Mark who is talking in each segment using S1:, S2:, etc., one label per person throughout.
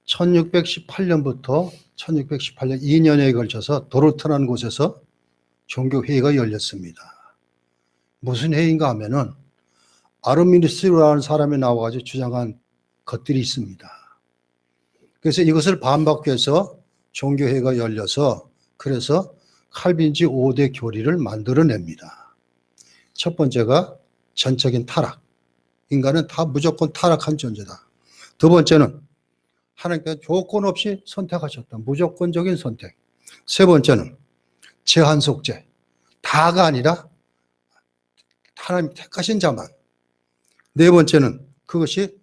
S1: 1618년부터 1618년 2년에 걸쳐서 도르트라는 곳에서 종교회의가 열렸습니다. 무슨 회의인가 하면은 아르미니스라는 사람이 나와가지고 주장한 것들이 있습니다. 그래서 이것을 반박하기 위해서 종교회의가 열려서 그래서 칼빈주의 5대 교리를 만들어냅니다. 첫 번째가 전적인 타락. 인간은 다 무조건 타락한 존재다. 두 번째는 하나님께서 조건 없이 선택하셨다. 무조건적인 선택. 세 번째는 제한 속죄. 다가 아니라 하나님 택하신 자만. 네 번째는 그것이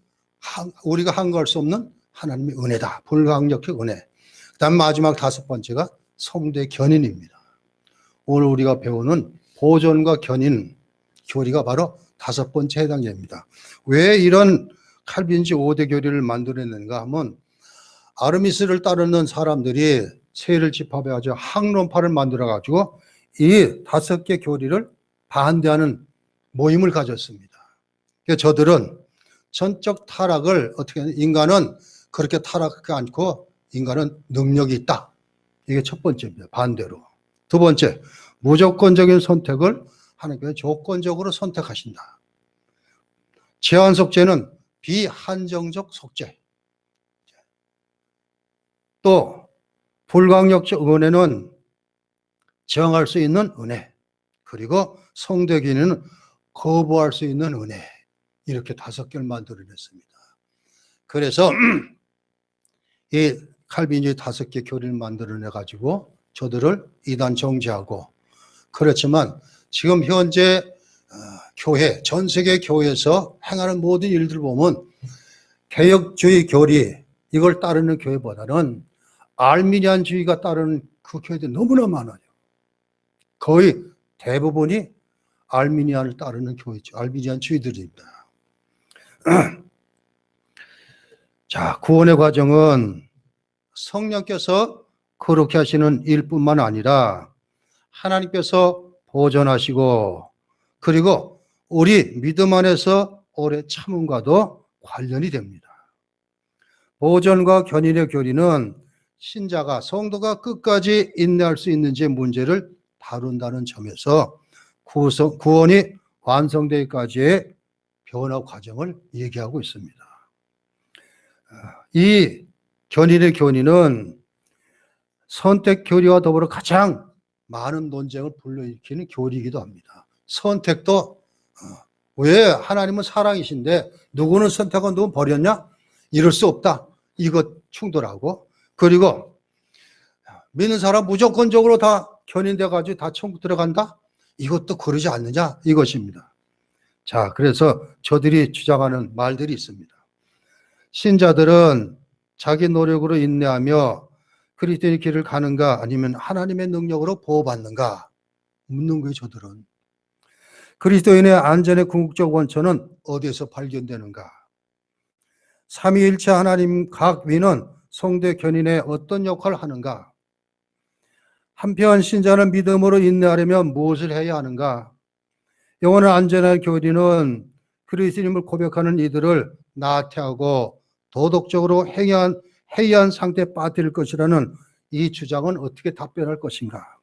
S1: 우리가 한거할 수 없는 하나님의 은혜다. 불가항력의 은혜. 그다음 마지막 다섯 번째가 성도의 견인입니다. 오늘 우리가 배우는 보존과 견인 교리가 바로 다섯 번째 해당됩니다. 왜 이런 칼빈주의 5대 교리를 만들어냈는가 하면 아르미스를 따르는 사람들이 세를 집합해가지고 학론파를 만들어가지고 이 다섯 개 교리를 반대하는 모임을 가졌습니다. 그래서 저들은 전적 타락을 어떻게 하냐, 인간은 그렇게 타락하지 않고 인간은 능력이 있다. 이게 첫 번째입니다. 반대로. 두 번째, 무조건적인 선택을 하나님께서 조건적으로 선택하신다. 제한 속죄는 비한정적 속죄. 또 불강력적 은혜는 정할 수 있는 은혜. 그리고 성도의 견인은 거부할 수 있는 은혜. 이렇게 다섯 개를 만들어냈습니다. 그래서 이 칼빈주의 다섯 개 교리를 만들어내 가지고 저들을 이단 정죄하고, 그렇지만 지금 현재 교회, 전 세계 교회에서 행하는 모든 일들을 보면 개혁주의 교리 이걸 따르는 교회보다는 알미니안주의가 따르는 그 교회들이 너무나 많아요. 거의 대부분이 알미니안을 따르는 교회죠. 알미니안주의들입니다. 자, 구원의 과정은 성령께서 그렇게 하시는 일뿐만 아니라 하나님께서 보존하시고, 그리고 우리 믿음 안에서 오래 참음과도 관련이 됩니다. 보존과 견인의 교리는 신자가, 성도가 끝까지 인내할 수 있는지의 문제를 다룬다는 점에서 구원이 완성되기까지의 변화 과정을 얘기하고 있습니다. 이 견인의 교리는 선택 교리와 더불어 가장 많은 논쟁을 불러일으키는 교리이기도 합니다. 선택도 왜 하나님은 사랑이신데 누구는 선택하고 누구는 버렸냐? 이럴 수 없다. 이것 충돌하고, 그리고 믿는 사람 무조건적으로 다 견인돼 가지고 다 천국 들어간다? 이것도 그러지 않느냐? 이것입니다. 자, 그래서 저들이 주장하는 말들이 있습니다. 신자들은 자기 노력으로 인내하며 그리스도의 길을 가는가, 아니면 하나님의 능력으로 보호받는가 묻는 거예요. 저들은 그리스도인의 안전의 궁극적 원천은 어디에서 발견되는가? 삼위일체 하나님 각 위는 성도의 견인에 어떤 역할을 하는가? 한편 신자는 믿음으로 인내하려면 무엇을 해야 하는가? 영원한 안전한 교리는 그리스도님을 고백하는 이들을 나태하고 도덕적으로 해이한 상태에 빠뜨릴 것이라는 이 주장은 어떻게 답변할 것인가?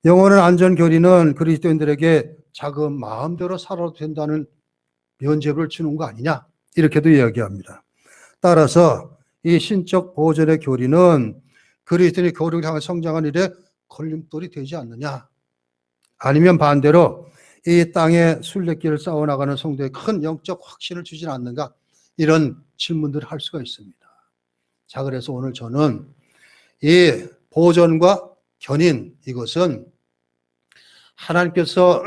S1: 영원한 안전 교리는 그리스도인들에게 자기 마음대로 살아도 된다는 면죄부를 주는 거 아니냐? 이렇게도 이야기합니다. 따라서 이 신적 보존의 교리는 그리스도인의 교리를 향해 성장하는 일에 걸림돌이 되지 않느냐? 아니면 반대로 이 땅의 순례길을 쌓아나가는 성도에 큰 영적 확신을 주진 않는가? 이런 질문들을 할 수가 있습니다. 자, 그래서 오늘 저는 이 보존과 견인, 이것은 하나님께서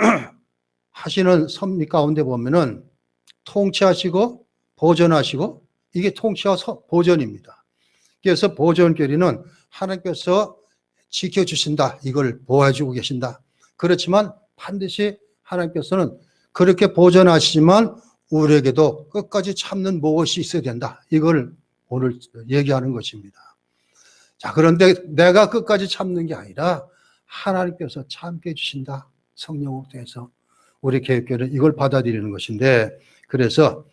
S1: 하시는 섭리 가운데 보면은 통치하시고 보존하시고, 이게 통치와 보존입니다. 그래서 보존 교리는 하나님께서 지켜주신다, 이걸 보호해주고 계신다. 그렇지만 반드시 하나님께서는 그렇게 보존하시지만 우리에게도 끝까지 참는 무엇이 있어야 된다. 이걸 오늘 얘기하는 것입니다. 자, 그런데 내가 끝까지 참는 게 아니라 하나님께서 참게 해주신다. 성령을 통해서 우리 개혁교회는 이걸 받아들이는 것인데, 그래서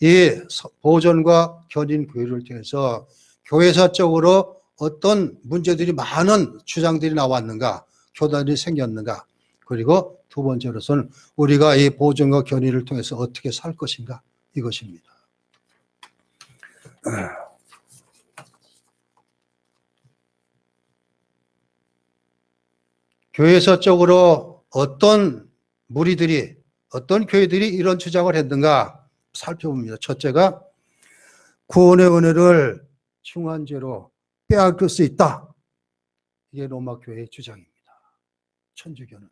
S1: 이 보존과 견인 교회를 통해서 교회사적으로 어떤 문제들이 많은 주장들이 나왔는가, 교단이 생겼는가, 그리고 두 번째로서는 우리가 이 보존과 견인을 통해서 어떻게 살 것인가, 이것입니다. 교회사적으로 어떤 무리들이, 어떤 교회들이 이런 주장을 했는가 살펴봅니다. 첫째가 구원의 은혜를 중한죄로 빼앗길 수 있다. 이게 로마 교회의 주장입니다. 천주교는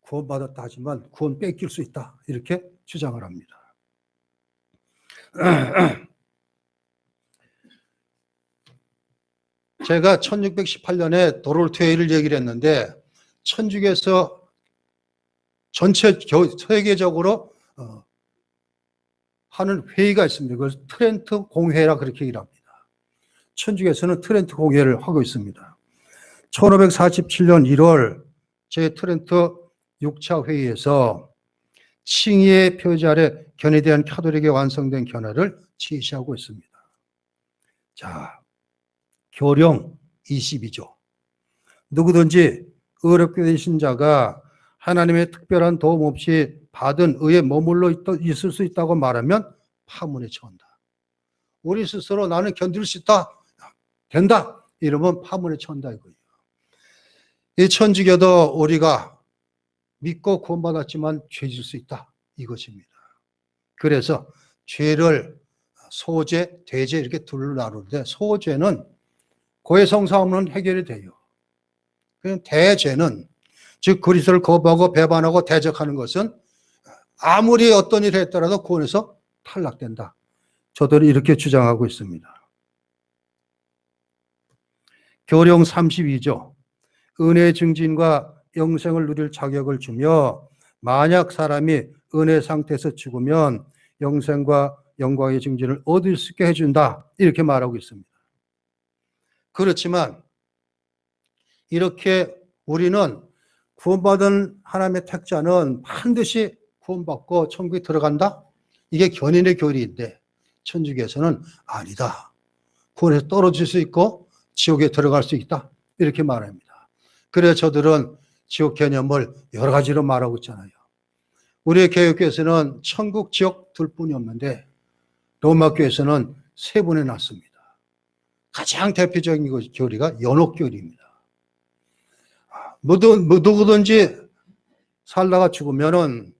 S1: 구원받았다 하지만 구원 뺏길 수 있다. 이렇게 주장을 합니다. 제가 1618년에 도롤트회의를 얘기를 했는데 천주교에서 전체 세계적으로 하는 회의가 있습니다. 그걸 트렌트 공회라 그렇게 얘기를 합니다. 천주교에서는 트렌트 공회를 하고 있습니다. 1547년 1월 제 트렌트 6차 회의에서 칭의의 표지 아래 견해에 대한 카톨릭의 완성된 견해를 제시하고 있습니다. 자, 교령 22조. 누구든지 의롭게 된 신자가 하나님의 특별한 도움 없이 받은 의에 머물러 있을 수 있다고 말하면 파문에 처한다. 우리 스스로 나는 견딜 수 있다, 된다, 이러면 파문에 처한다 이거예요. 이 천주교도 우리가 믿고 구원받았지만 죄질 수 있다, 이것입니다. 그래서 죄를 소죄, 대죄 이렇게 둘로 나누는데 소죄는 고해성사하면 해결이 돼요. 그냥 대죄는 즉 그리스도를 거부하고 배반하고 대적하는 것은 아무리 어떤 일을 했더라도 구원에서 탈락된다. 저들은 이렇게 주장하고 있습니다. 교령 32조. 은혜의 증진과 영생을 누릴 자격을 주며 만약 사람이 은혜 상태에서 죽으면 영생과 영광의 증진을 얻을 수 있게 해준다. 이렇게 말하고 있습니다. 그렇지만 이렇게 우리는 구원받은 하나님의 택자는 반드시 구원받고 천국에 들어간다? 이게 견인의 교리인데 천주교에서는 아니다. 구원에서 떨어질 수 있고 지옥에 들어갈 수 있다. 이렇게 말합니다. 그래서 저들은 지옥 개념을 여러 가지로 말하고 있잖아요. 우리의 개혁교에서는 천국, 지옥 둘 뿐이 없는데 로마교에서는 세 분에 놨습니다. 가장 대표적인 교리가 연옥교리입니다. 누구든지 살다가 죽으면은,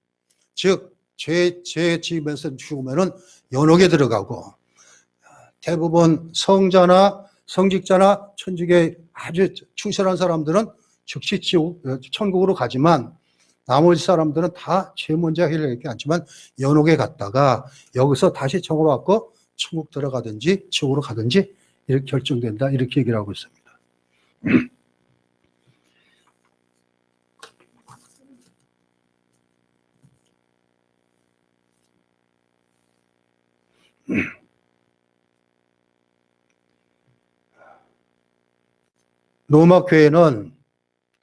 S1: 즉, 죄 지으면서 죽으면은 연옥에 들어가고, 대부분 성자나 성직자나 천주교에 아주 충실한 사람들은 즉시 천국으로 가지만, 나머지 사람들은 다 죄 먼저 해결하지 않지만 연옥에 갔다가 여기서 다시 청구받고 천국 들어가든지 지옥으로 가든지 이렇게 결정된다. 이렇게 얘기를 하고 있습니다. 로마 교회는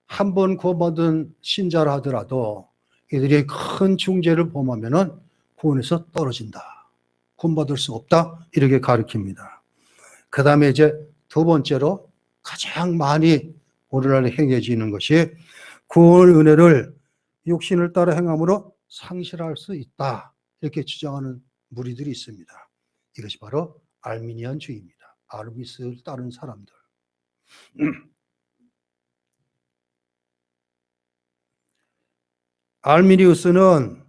S1: 한 번 구원받은 신자라 하더라도 이들이 큰 중죄를 범하면은 구원에서 떨어진다. 구원받을 수 없다. 이렇게 가르칩니다. 그 다음에 이제 두 번째로 가장 많이 오늘날 행해지는 것이 구원의 은혜를 육신을 따라 행함으로 상실할 수 있다. 이렇게 주장하는 무리들이 있습니다. 이것이 바로 알미니안주의입니다. 아르미스를 따른 사람들. 알미니우스는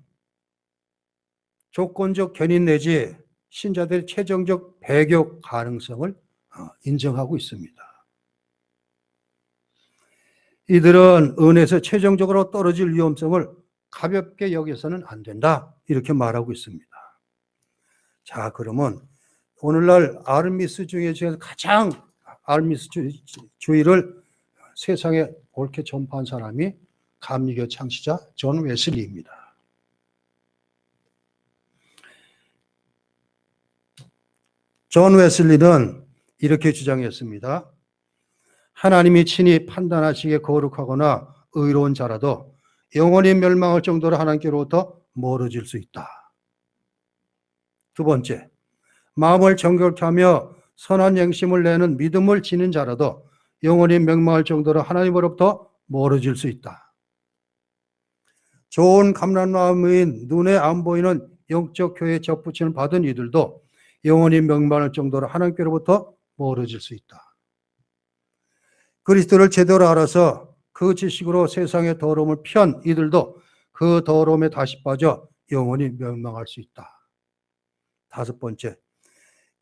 S1: 조건적 견인 내지 신자들의 최종적 배교 가능성을 인정하고 있습니다. 이들은 은혜에서 최종적으로 떨어질 위험성을 가볍게 여겨서는 안 된다. 이렇게 말하고 있습니다. 자, 그러면 오늘날 아르미스 중에 가장 아르미스주의를 세상에 옳게 전파한 사람이 감리교 창시자 존 웨슬리입니다. 존 웨슬리는 이렇게 주장했습니다. 하나님이 친히 판단하시기에 거룩하거나 의로운 자라도 영원히 멸망할 정도로 하나님께로부터 멀어질 수 있다. 두 번째, 마음을 정결케 하며 선한 양심을 내는 믿음을 지닌 자라도 영원히 멸망할 정도로 하나님으로부터 멀어질 수 있다. 좋은 감람나무인 눈에 안 보이는 영적 교회에 접붙임을 받은 이들도 영원히 멸망할 정도로 하나님께로부터 멀어질 수 있다. 그리스도를 제대로 알아서 그 지식으로 세상의 더러움을 피한 이들도 그 더러움에 다시 빠져 영원히 멸망할 수 있다. 다섯 번째,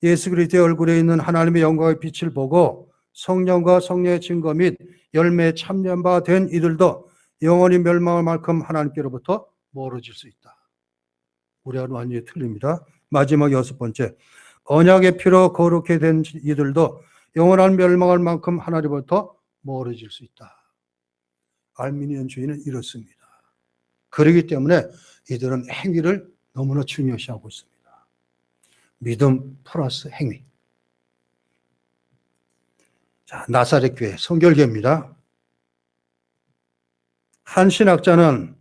S1: 예수 그리스도의 얼굴에 있는 하나님의 영광의 빛을 보고 성령과 성령의 증거 및 열매에 참여한 바 된 이들도 영원히 멸망할 만큼 하나님께로부터 멀어질 수 있다. 우리와는 완전히 틀립니다. 마지막 여섯 번째, 언약의 피로 거룩히 된 이들도 영원한 멸망할 만큼 하나님으로부터 멀어질 수 있다. 알미니언주의는 이렇습니다. 그렇기 때문에 이들은 행위를 너무나 중요시하고 있습니다. 믿음 플러스 행위. 자, 나사렛 교회 성결교입니다. 한 신학자는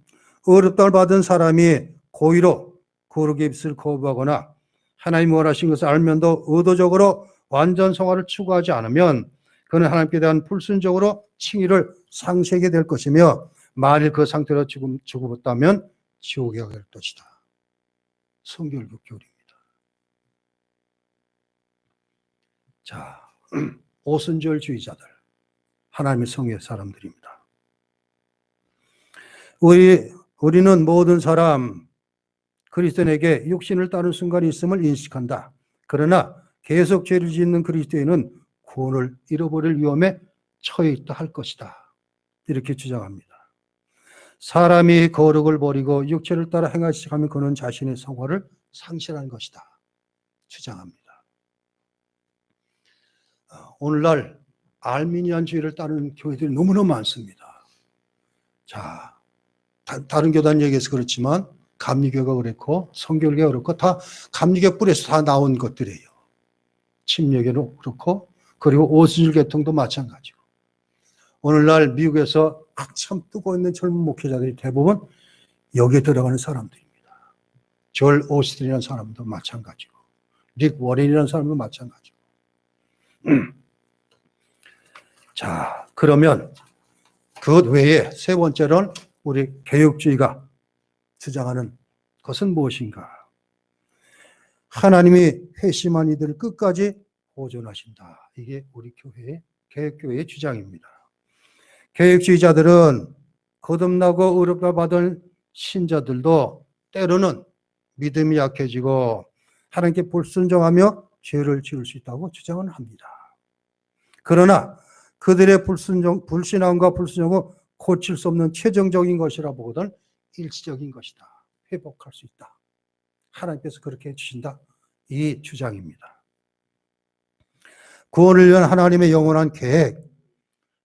S1: 의롭다를 받은 사람이 고의로 거룩의 입술 거부하거나 하나님이 원하신 것을 알면도 의도적으로 완전 성화를 추구하지 않으면 그는 하나님께 대한 불순종으로 칭의를 상실하게 될 것이며 만일 그 상태로 죽었다면 지옥에 가게 될 것이다. 성결교 교리입니다. 자, 오순절주의자들, 하나님의 성의 사람들입니다. 우리는 모든 사람 그리스도인에게 육신을 따른 순간이 있음을 인식한다. 그러나 계속 죄를 짓는 그리스도인은 구원을 잃어버릴 위험에 처해 있다 할 것이다. 이렇게 주장합니다. 사람이 거룩을 버리고 육체를 따라 행하기 시작하면 그는 자신의 성화를 상실하는 것이다. 주장합니다. 오늘날 알미니안주의를 따르는 교회들이 너무나 많습니다. 자, 다른 교단 얘기해서 그렇지만 감리교가 그렇고 성결교가 그렇고 다 감리교 뿔에서 다 나온 것들이에요. 침례교도 그렇고 그리고 오순절 계통도 마찬가지고. 오늘날 미국에서 한참 뜨고 있는 젊은 목회자들이 대부분 여기에 들어가는 사람들입니다. 졸 오스틴이라는 사람도 마찬가지고 릭 워렌이라는 사람도 마찬가지고. 자, 그러면 그 외에 세 번째로는 우리 개혁주의가 주장하는 것은 무엇인가? 하나님이 회심한 이들을 끝까지 보존하신다. 이게 우리 교회의 개혁교회의 주장입니다. 개혁주의자들은 거듭나고 의롭다 받은 신자들도 때로는 믿음이 약해지고 하나님께 불순종하며 죄를 지을 수 있다고 주장을 합니다. 그러나 그들의 불신앙과 불순종은 고칠 수 없는 최종적인 것이라 보거든 일시적인 것이다. 회복할 수 있다. 하나님께서 그렇게 해주신다. 이 주장입니다. 구원을 위한 하나님의 영원한 계획,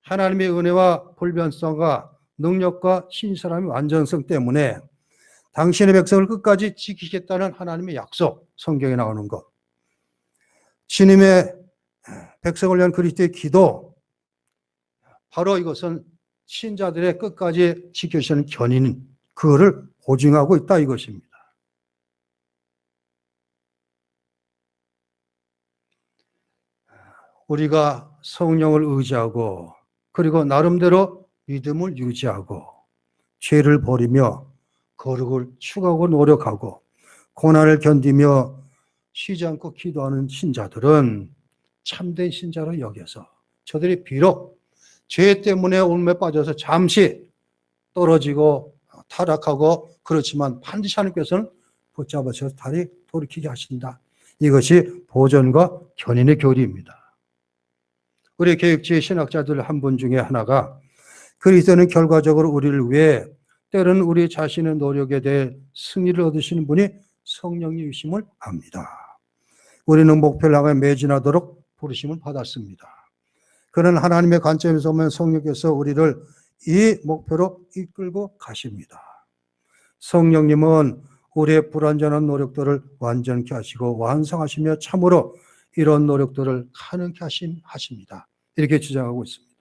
S1: 하나님의 은혜와 불변성과 능력과 신실함의 완전성 때문에 당신의 백성을 끝까지 지키겠다는 하나님의 약속, 성경에 나오는 것. 주님의 백성을 위한 그리스도의 기도, 바로 이것은 신자들의 끝까지 지켜주시는 견인, 그거를 보증하고 있다 이것입니다. 우리가 성령을 의지하고 그리고 나름대로 믿음을 유지하고 죄를 버리며 거룩을 추구하고 노력하고 고난을 견디며 쉬지 않고 기도하는 신자들은 참된 신자로 여겨서 저들이 비록 죄 때문에 올무에 빠져서 잠시 떨어지고 타락하고 그렇지만 반드시 하나님께서는 붙잡아서 다시 돌이키게 하신다. 이것이 보존과 견인의 교리입니다. 우리 개혁주의 신학자들 한 분 중에 하나가 그리스도는 결과적으로 우리를 위해 때로는 우리 자신의 노력에 대해 승리를 얻으시는 분이 성령님이심을 압니다. 우리는 목표를 향해 매진하도록 부르심을 받았습니다. 그런 하나님의 관점에서 보면 성령께서 우리를 이 목표로 이끌고 가십니다. 성령님은 우리의 불완전한 노력들을 완전케 하시고 완성하시며 참으로 이런 노력들을 가능케 하십니다. 이렇게 주장하고 있습니다.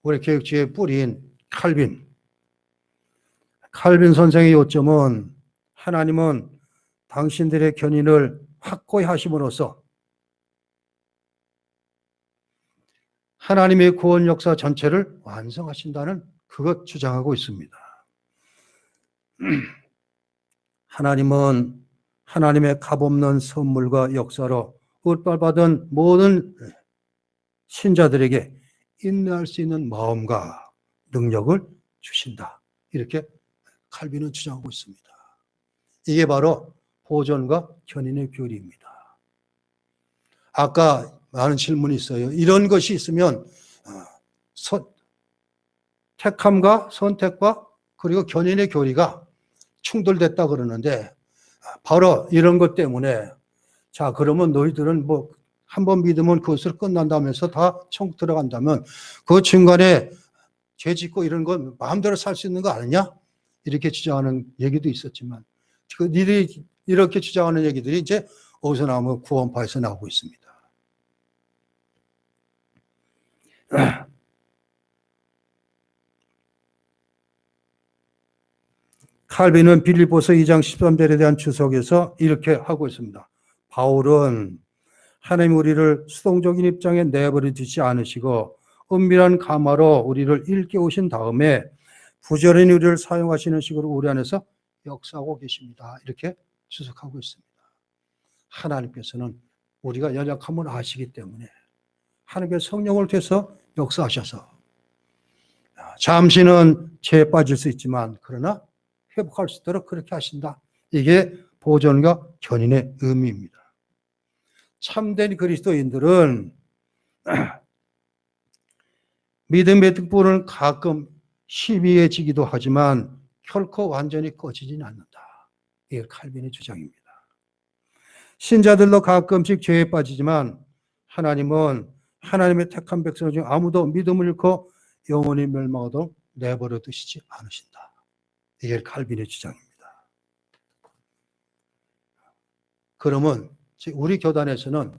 S1: 우리 개혁주의의 뿌리인 칼빈 선생의 요점은 하나님은 당신들의 견인을 확고히 하심으로써 하나님의 구원 역사 전체를 완성하신다는 그것 주장하고 있습니다. 하나님은 하나님의 값없는 선물과 역사로 윽발받은 모든 신자들에게 인내할 수 있는 마음과 능력을 주신다. 이렇게 칼빈은 주장하고 있습니다. 이게 바로 보존과 견인의 교리입니다. 아까 많은 질문이 있어요. 이런 것이 있으면 택함과 선택과 그리고 견인의 교리가 충돌됐다 그러는데 바로 이런 것 때문에 자 그러면 너희들은 뭐 한 번 믿으면 그것으로 끝난다면서 다 천국 들어간다면 그 중간에 죄 짓고 이런 건 마음대로 살 수 있는 거 아니냐? 이렇게 주장하는 얘기도 있었지만 그 니들이 이렇게 주장하는 얘기들이 이제 어디서 나오면 구원파에서 나오고 있습니다. 칼빈은 빌립보서 2장 13절에 대한 주석에서 이렇게 하고 있습니다. 바울은 하나님 우리를 수동적인 입장에 내버려두지 않으시고 은밀한 감화로 우리를 일깨우신 다음에 부지런히 우리를 사용하시는 식으로 우리 안에서 역사하고 계십니다. 이렇게 주석하고 있습니다. 하나님께서는 우리가 연약함을 아시기 때문에 하나님께서 성령을 통해서 역사하셔서 잠시는 죄에 빠질 수 있지만 그러나 회복할 수 있도록 그렇게 하신다. 이게 보존과 견인의 의미입니다. 참된 그리스도인들은 믿음의 등불은 가끔 희미해지기도 하지만 결코 완전히 꺼지지는 않는다. 이게 칼빈의 주장입니다. 신자들도 가끔씩 죄에 빠지지만 하나님은 하나님의 택한 백성 중 아무도 믿음을 잃고 영원히 멸망하도록 내버려 두시지 않으신다. 이게 칼빈의 주장입니다. 그러면 우리 교단에서는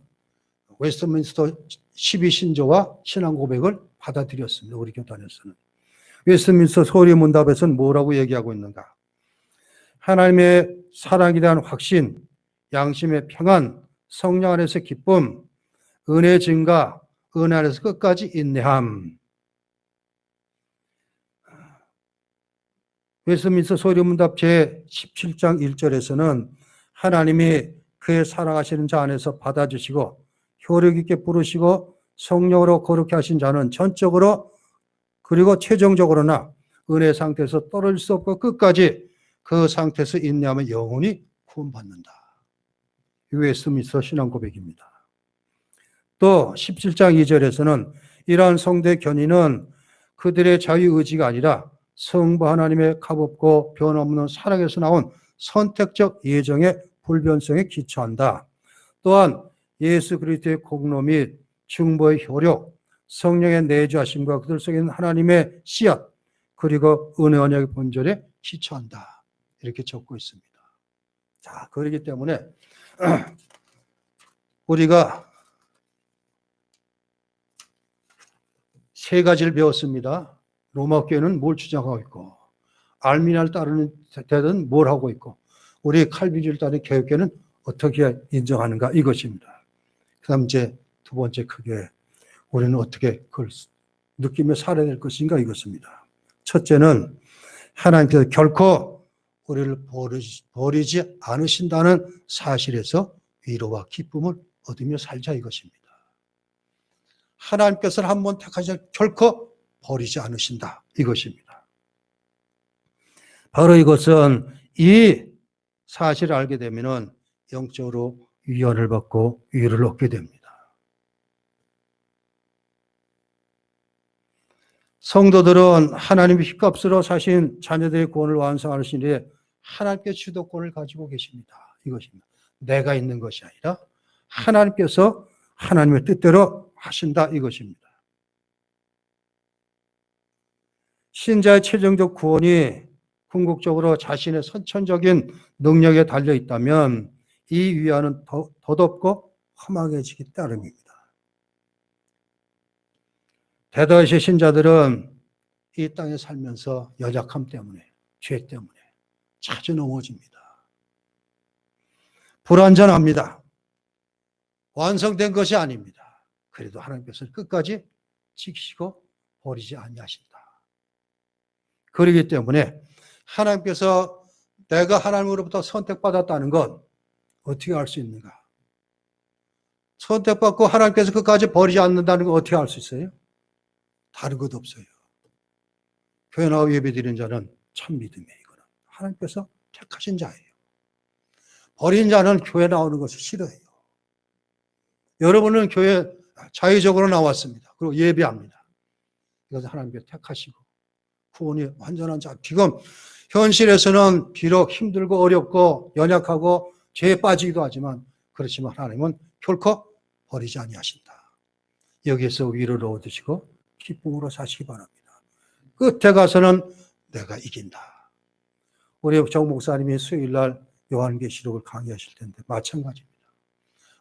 S1: 웨스트민스터 12신조와 신앙 고백을 받아들였습니다. 우리 교단에서는. 웨스트민스터 소리문답에서는 뭐라고 얘기하고 있는가? 하나님의 사랑에 대한 확신, 양심의 평안, 성령 안에서 기쁨, 은혜 증가, 은혜 안에서 끝까지 인내함. 웨스트민스터 소리문답 제17장 1절에서는 하나님이 그의 사랑하시는 자 안에서 받아주시고 효력 있게 부르시고 성령으로 거룩히 하신 자는 전적으로 그리고 최종적으로나 은혜 상태에서 떨어질 수 없고 끝까지 그 상태에서 인내하면 영원히 구원받는다. 웨스트민스터 신앙 고백입니다. 또 17장 2절에서는 이러한 성도의 견인은 그들의 자유의지가 아니라 성부 하나님의 값없고 변함없는 사랑에서 나온 선택적 예정의 불변성에 기초한다. 또한 예수 그리스도의 공로 및 중보의 효력, 성령의 내주하심과 그들 속에 있는 하나님의 씨앗, 그리고 은혜 언약의 본절에 기초한다. 이렇게 적고 있습니다. 자, 그렇기 때문에 우리가 세 가지를 배웠습니다. 로마 교회는 뭘 주장하고 있고, 알미나를 따르는 데는 뭘 하고 있고, 우리 칼빈주의를 따르는 개혁교회는 어떻게 인정하는가 이것입니다. 그 다음 이제 두 번째 크게 우리는 어떻게 그걸 느끼며 살아야 될 것인가 이것입니다. 첫째는 하나님께서 결코 우리를 버리지 않으신다는 사실에서 위로와 기쁨을 얻으며 살자 이것입니다. 하나님께서는 한번 택하시면 결코 버리지 않으신다 이것입니다. 바로 이것은 이 사실을 알게 되면 영적으로 위안을 받고 위로를 얻게 됩니다. 성도들은 하나님의 핏값으로 사신 자녀들의 구원을 완성하신 일에 하나님께 주도권을 가지고 계십니다. 이것입니다. 내가 있는 것이 아니라 하나님께서 하나님의 뜻대로 하신다 이것입니다. 신자의 최종적 구원이 궁극적으로 자신의 선천적인 능력에 달려 있다면 이 위안은 덧없고 험하게지기 따름입니다. 대다수의 신자들은 이 땅에 살면서 연약함 때문에, 죄 때문에 자주 넘어집니다. 불완전합니다. 완성된 것이 아닙니다. 그래도 하나님께서는 끝까지 지키시고 버리지 아니하신다. 그렇기 때문에 하나님께서 내가 하나님으로부터 선택받았다는 건 어떻게 알 수 있는가? 선택받고 하나님께서 끝까지 버리지 않는다는 건 어떻게 알 수 있어요? 다른 것 없어요. 교회 나와 예배드리는 자는 참 믿음이에요. 이거는 하나님께서 택하신 자예요. 버린 자는 교회 나오는 것을 싫어해요. 여러분은 교회 자의적으로 나왔습니다. 그리고 예배합니다. 이것은 하나님께서 택하시고 구원이 완전한 자. 지금 현실에서는 비록 힘들고 어렵고 연약하고 죄에 빠지기도 하지만 그렇지만 하나님은 결코 버리지 아니하신다. 여기에서 위로를 얻으시고 기쁨으로 사시기 바랍니다. 끝에 가서는 내가 이긴다. 우리 정 목사님이 수요일날 요한계시록을 강의하실 텐데 마찬가지입니다.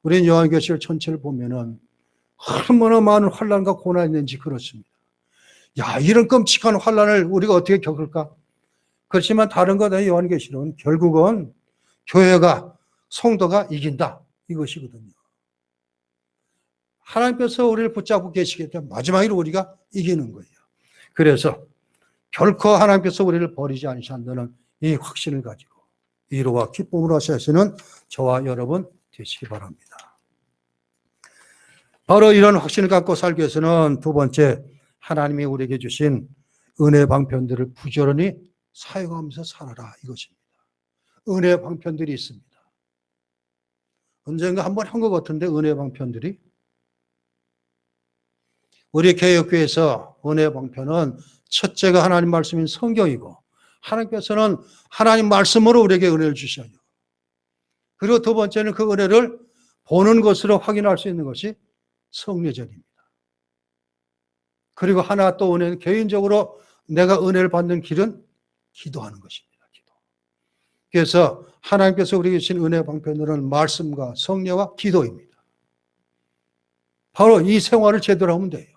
S1: 우리는 요한계시록 전체를 보면은 얼마나 많은 환난과 고난이 있는지 그렇습니다. 야, 이런 끔찍한 환난을 우리가 어떻게 겪을까? 그렇지만 다른 거다. 요한계시록은 결국은 교회가 성도가 이긴다 이것이거든요. 하나님께서 우리를 붙잡고 계시기 때문에 마지막으로 우리가 이기는 거예요. 그래서 결코 하나님께서 우리를 버리지 않으신다는 이 확신을 가지고 위로와 기쁨으로 하시는 저와 여러분 되시기 바랍니다. 바로 이런 확신을 갖고 살기 위해서는 두 번째, 하나님이 우리에게 주신 은혜 방편들을 부지런히 사용하면서 살아라 이것입니다. 은혜 방편들이 있습니다. 언젠가 한번 한 것 같은데 은혜 방편들이 우리 개혁교회에서 은혜 방편은 첫째가 하나님 말씀인 성경이고 하나님께서는 하나님 말씀으로 우리에게 은혜를 주셔요. 그리고 두 번째는 그 은혜를 보는 것으로 확인할 수 있는 것이 성례절입니다. 그리고 하나 또 은혜는 개인적으로 내가 은혜를 받는 길은 기도하는 것입니다. 기도. 그래서 하나님께서 우리에게 주신 은혜 방편들은 말씀과 성례와 기도입니다. 바로 이 생활을 제대로 하면 돼요.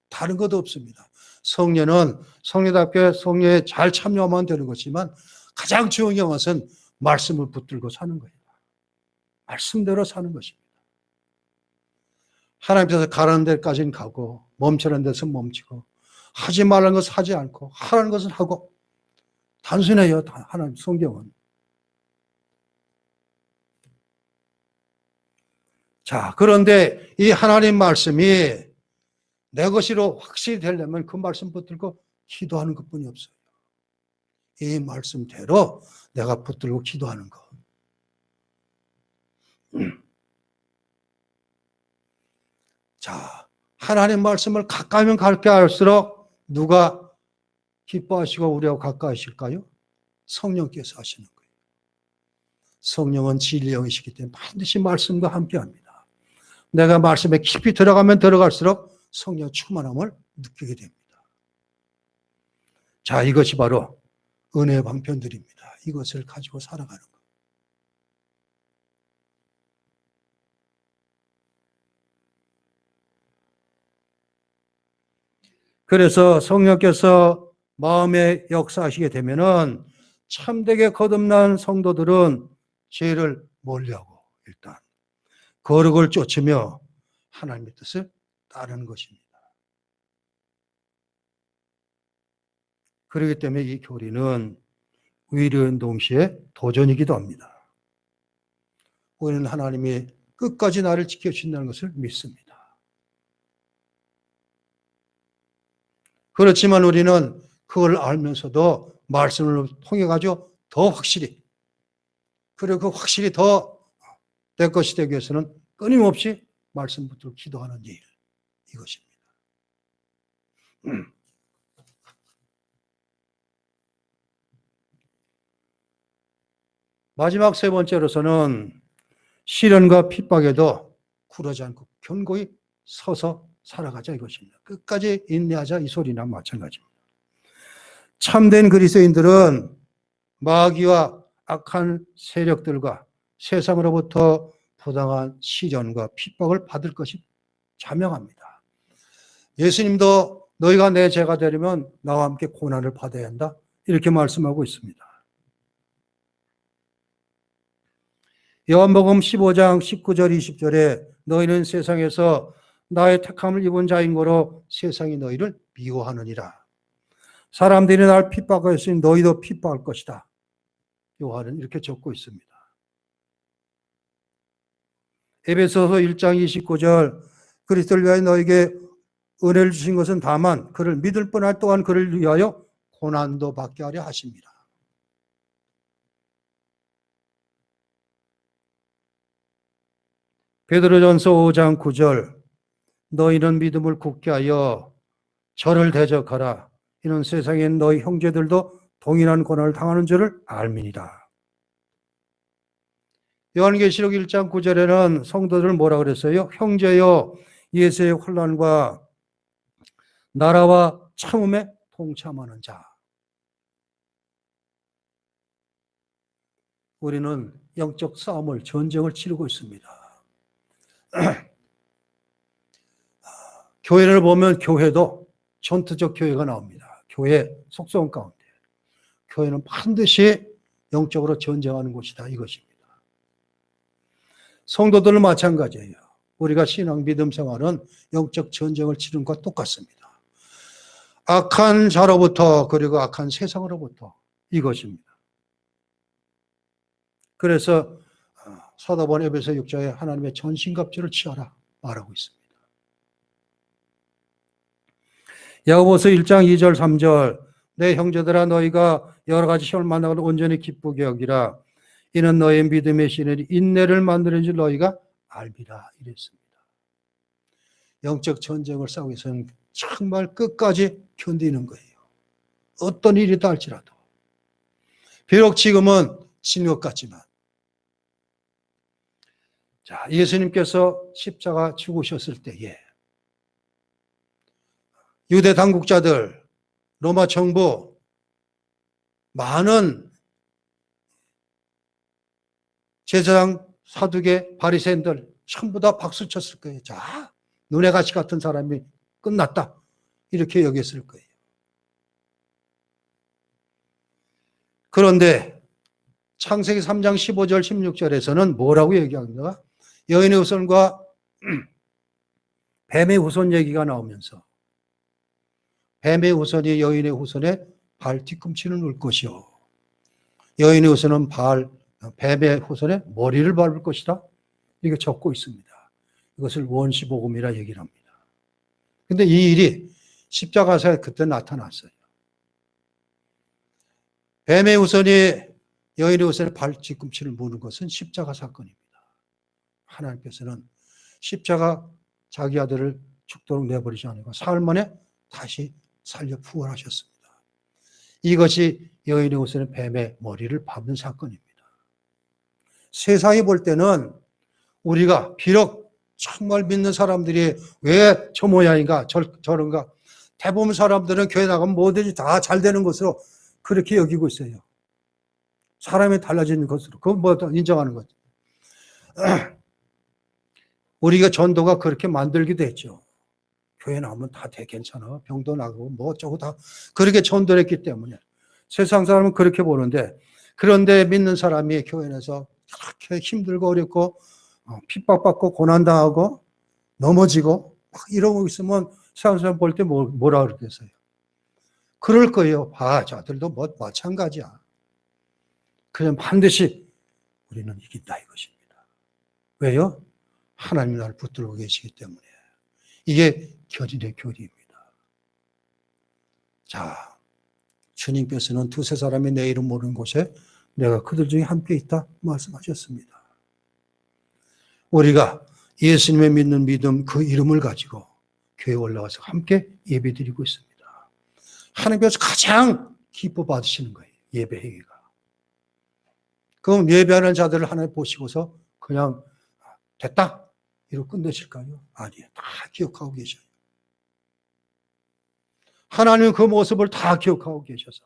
S1: 다른 것도 없습니다. 성례는 성례답게 성례에 잘 참여하면 되는 것이지만 가장 중요한 것은 말씀을 붙들고 사는 거예요. 말씀대로 사는 것입니다. 하나님께서 가라는 데까지는 가고 멈추라는 데서 멈추고 하지 말라는 것은 하지 않고 하라는 것은 하고 단순해요. 하나님 성경은. 자, 그런데 이 하나님 말씀이 내 것이로 확실히 되려면 그 말씀 붙들고 기도하는 것뿐이 없어요. 이 말씀대로 내가 붙들고 기도하는 것. 자, 하나님 말씀을 가까이면 갈수록 누가 기뻐하시고 우리하고 가까이실까요? 성령께서 하시는 거예요. 성령은 진리의 영이시기 때문에 반드시 말씀과 함께합니다. 내가 말씀에 깊이 들어가면 들어갈수록 성령의 충만함을 느끼게 됩니다. 자, 이것이 바로 은혜의 방편들입니다. 이것을 가지고 살아가는 것. 그래서 성령께서 마음에 역사하시게 되면은 참되게 거듭난 성도들은 죄를 멀리하고 일단 거룩을 쫓으며 하나님의 뜻을 따르는 것입니다. 그렇기 때문에 이 교리는 위로인 동시에 도전이기도 합니다. 우리는 하나님이 끝까지 나를 지켜주신다는 것을 믿습니다. 그렇지만 우리는 그걸 알면서도 말씀을 통해 가지고 더 확실히 그리고 그 확실히 더 내 것이 되기 위해서는 끊임없이 말씀 붙들고 기도하는 일 이것입니다. 마지막 세 번째로서는 시련과 핍박에도 굴하지 않고 견고히 서서 살아가자 이것입니다. 끝까지 인내하자 이 소리나 마찬가지입니다. 참된 그리스도인들은 마귀와 악한 세력들과 세상으로부터 부당한 시련과 핍박을 받을 것이 자명합니다. 예수님도 너희가 내 제가 되려면 나와 함께 고난을 받아야 한다. 이렇게 말씀하고 있습니다. 요한복음 15장 19절 20절에 너희는 세상에서 나의 택함을 입은 자인 거로 세상이 너희를 미워하느니라. 사람들이 날 핍박하였으니 너희도 핍박할 것이다. 요한은 이렇게 적고 있습니다. 에베소서 1장 29절 그리스도를 위하여 너에게 은혜를 주신 것은 다만 그를 믿을 뿐 아니라 또한 그를 위하여 고난도 받게 하려 하십니다. 베드로전서 5장 9절 너희는 믿음을 굳게 하여 저를 대적하라. 이는 세상엔 너희 형제들도 동일한 고난을 당하는 줄을 알미니라. 요한계시록 1장 9절에는 성도들을 뭐라 그랬어요? 형제여 예수의 환난과 나라와 참음에 동참하는 자. 우리는 영적 싸움을 전쟁을 치르고 있습니다. 교회를 보면 교회도 전투적 교회가 나옵니다. 교회 속성 가운데. 교회는 반드시 영적으로 전쟁하는 곳이다 이것입니다. 성도들은 마찬가지예요. 우리가 신앙 믿음 생활은 영적 전쟁을 치르는 것과 똑같습니다. 악한 자로부터 그리고 악한 세상으로부터 이것입니다. 그래서 사도번 에베소 6장에 하나님의 전신갑주를 취하라 말하고 있습니다. 야고보서 1장 2절 3절 내 형제들아 너희가 여러 가지 시험을 만나고 온전히 기쁘게 여기라. 이는 너의 믿음의 신이 인내를 만드는 줄 너희가 알미라 이랬습니다. 영적 전쟁을 싸우기 위해서는 정말 끝까지 견디는 거예요. 어떤 일이다 할지라도. 비록 지금은 진 것 같지만. 자, 예수님께서 십자가 죽으셨을 때에 유대 당국자들, 로마 정부, 많은 제사장, 사두개, 바리새인들 전부 다 박수 쳤을 거예요. 자, 눈에 가시 같은 사람이 끝났다. 이렇게 여겼을 거예요. 그런데 창세기 3장 15절 16절에서는 뭐라고 얘기합니까? 여인의 후손과 뱀의 후손 얘기가 나오면서 뱀의 후손이 여인의 후손의 발 뒤꿈치를 눌 것이요. 여인의 후손은 뱀의 후손의 머리를 밟을 것이다. 이게 적고 있습니다. 이것을 원시복음이라 얘기를 합니다. 근데 이 일이 십자가사에 그때 나타났어요. 뱀의 후손이 여인의 후손의 발 뒤꿈치를 무는 것은 십자가 사건입니다. 하나님께서는 십자가 자기 아들을 죽도록 내버리지 않고 사흘 만에 다시 살려 부활하셨습니다. 이것이 여인의 후손의 뱀의 머리를 밟는 사건입니다. 세상이 볼 때는 우리가 비록 정말 믿는 사람들이 왜 저 모양인가 저런가 대부분 사람들은 교회 나가면 뭐든지 다 잘 되는 것으로 그렇게 여기고 있어요. 사람이 달라지는 것으로 그건 뭐 인정하는 거죠. 우리가 전도가 그렇게 만들기도 했죠. 교회 나오면 다 괜찮아. 병도 나고 뭐 어쩌고 다 그렇게 전도를 했기 때문에 세상 사람은 그렇게 보는데 그런데 믿는 사람이 교회 내서 그렇게 힘들고 어렵고 핍박받고 고난당하고 넘어지고 막 이러고 있으면 세상 사람 볼 때 뭐라 그러겠어요? 그럴 거예요. 저들도 뭐 마찬가지야. 그냥 반드시 우리는 이긴다 이것입니다. 왜요? 하나님 나를 붙들고 계시기 때문에. 이게 견인의 교리입니다. 자, 주님께서는 두세 사람이 내 이름 모르는 곳에 내가 그들 중에 함께 있다 말씀하셨습니다. 우리가 예수님의 믿는 믿음 그 이름을 가지고 교회에 올라와서 함께 예배드리고 있습니다. 하나님께서 가장 기뻐 받으시는 거예요. 예배 행위가. 그럼 예배하는 자들을 하나님 보시고서 그냥 됐다 이러고 끝내실까요? 아니에요. 다 기억하고 계셔요. 하나님은 그 모습을 다 기억하고 계셔서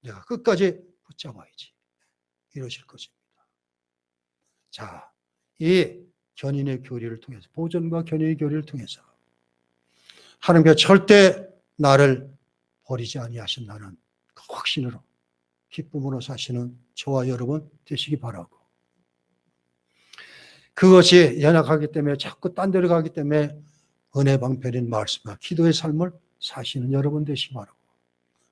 S1: 내가 끝까지 붙잡아야지 이러실 것입니다. 자, 이 견인의 교리를 통해서 보존과 견인의 교리를 통해서 하나님께서 절대 나를 버리지 아니하신다는 그 확신으로 기쁨으로 사시는 저와 여러분 되시기 바라고, 그것이 연약하기 때문에 자꾸 딴 데로 가기 때문에 은혜 방편인 말씀과 기도의 삶을 사시는 여러분 되시기 바라고,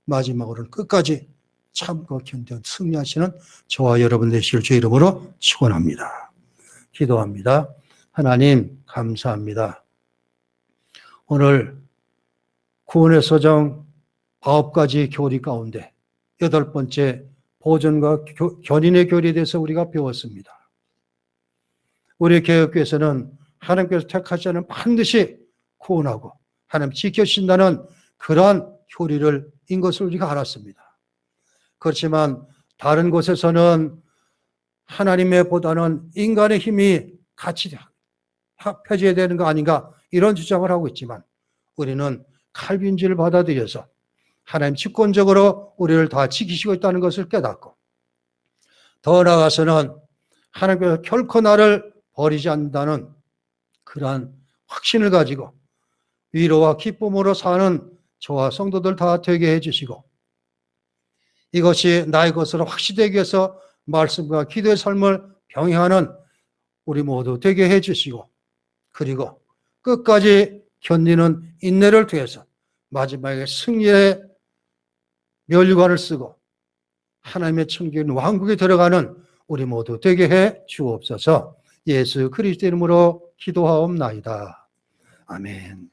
S1: 마지막으로는 끝까지 참고 견뎌 승리하시는 저와 여러분 되시길 주의 이름으로 축원합니다. 기도합니다. 하나님 감사합니다. 오늘 구원의 서정 9가지 교리 가운데 8번째 보존과 견인의 교리에 대해서 우리가 배웠습니다. 우리 개혁교회에서는 하나님께서 택하지 않으면 반드시 구원하고 하나님 지켜주신다는 그러한 교리를 인 것을 우리가 알았습니다. 그렇지만 다른 곳에서는 하나님의 보다는 인간의 힘이 같이 합해져야 되는 거 아닌가 이런 주장을 하고 있지만, 우리는 칼빈주의를 받아들여서 하나님 주권적으로 우리를 다 지키시고 있다는 것을 깨닫고, 더 나아가서는 하나님께서 결코 나를 버리지 않는다는 그러한 확신을 가지고 위로와 기쁨으로 사는 저와 성도들 다 되게 해주시고, 이것이 나의 것으로 확실되기 위해서 말씀과 기도의 삶을 병행하는 우리 모두 되게 해주시고, 그리고 끝까지 견디는 인내를 통해서 마지막에 승리의 멸류관을 쓰고 하나님의 천국인 왕국에 들어가는 우리 모두 되게 해 주옵소서. 예수 그리스도 이름으로 기도하옵나이다. 아멘.